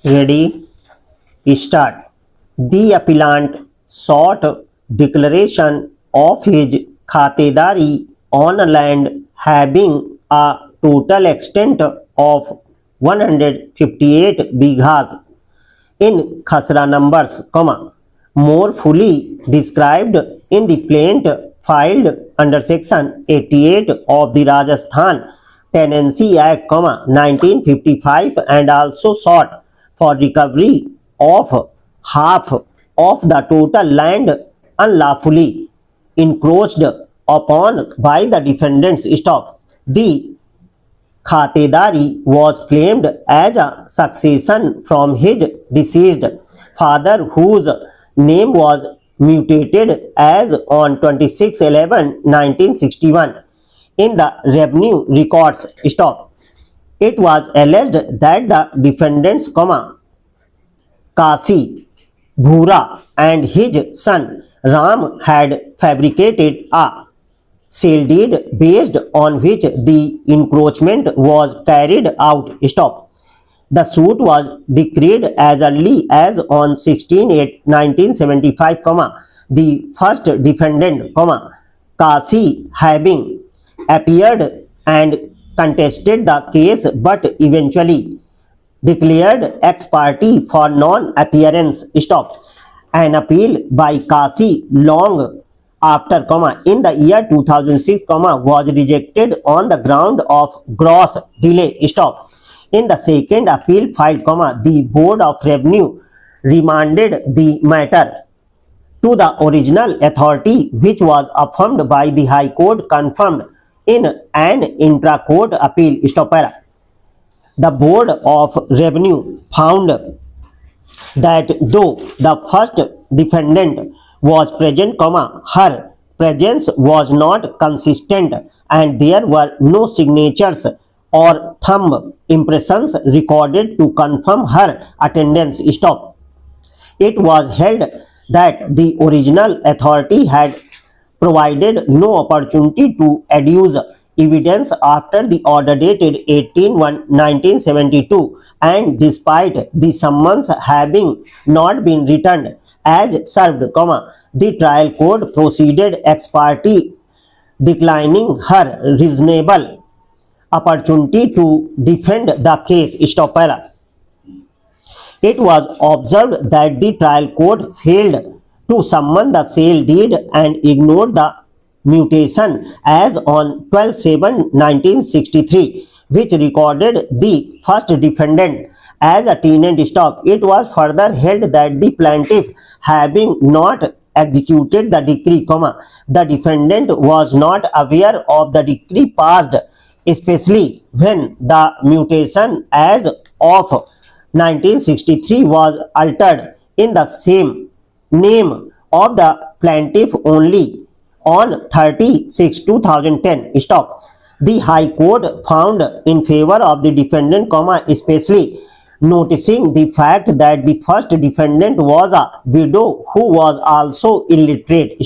Ready? Start. The appellant sought declaration of his khatedari on a land having a total extent of 158 bighas in Khasra numbers, more fully described in the plaint filed under section 88 of the Rajasthan Tenancy Act, 1955, and also sought for recovery of half of the total land unlawfully encroached upon by the defendants. The khatedari was claimed as a succession from his deceased father, whose name was mutated as on 26/11/1961 in the revenue records. It was alleged that the defendants, Kashi, Bhura, and his son Ram had fabricated a sale deed based on which the encroachment was carried out. The suit was decreed as early as on 16/8/1975, the first defendant, Kashi, having appeared and contested the case but eventually declared ex-parte for non-appearance. An appeal by Kashi long after, in the year 2006, was rejected on the ground of gross delay. In the second appeal filed, the Board of Revenue remanded the matter to the original authority, which was affirmed by the High Court, confirmed in an intra-court appeal. The Board of Revenue found that though the first defendant was present, her presence was not consistent and there were no signatures or thumb impressions recorded to confirm her attendance. It was held that the original authority had provided no opportunity to adduce evidence after the order dated 18/1/1972, and despite the summons having not been returned as served, the trial court proceeded ex parte, declining her reasonable opportunity to defend the case. It was observed that the trial court failed to summon the sale deed and ignored the mutation as on 12/7/1963, which recorded the first defendant as a tenant. It was further held that the plaintiff, having not executed the decree, the defendant was not aware of the decree passed, especially when the mutation as of 1963 was altered in the same name of the plaintiff only on 30/6/2010. The High Court found in favor of the defendant, especially noticing the fact that the first defendant was a widow who was also illiterate.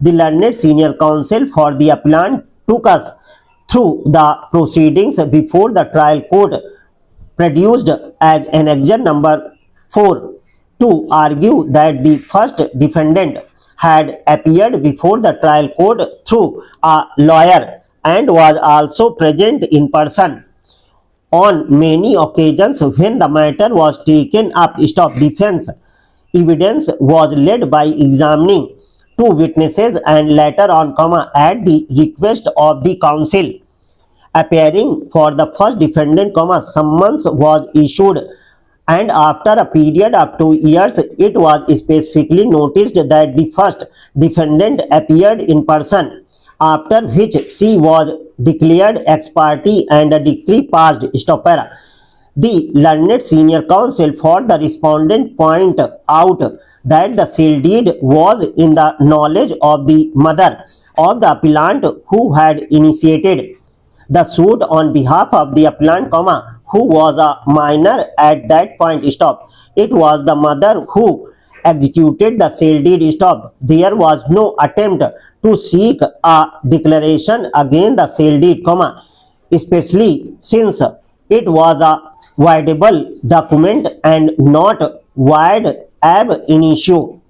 The learned senior counsel for the appellant took us through the proceedings before the trial court, produced as Annexure No.04, to argue that the first defendant had appeared before the trial court through a lawyer and was also present in person on many occasions when the matter was taken up. Defense evidence was led by examining two witnesses and later on, at the request of the counsel appearing for the first defendant, summons was issued, and after a period of 2 years, it was specifically noticed that the first defendant appeared in person, after which she was declared ex parte and a decree passed. The learned senior counsel for the respondent point out that the sale deed was in the knowledge of the mother of the appellant, who had initiated the suit on behalf of the appellant, who was a minor at that point. It was the mother who executed the sale deed. There was no attempt to seek a declaration against the sale deed, especially since it was a voidable document and not void ab initio.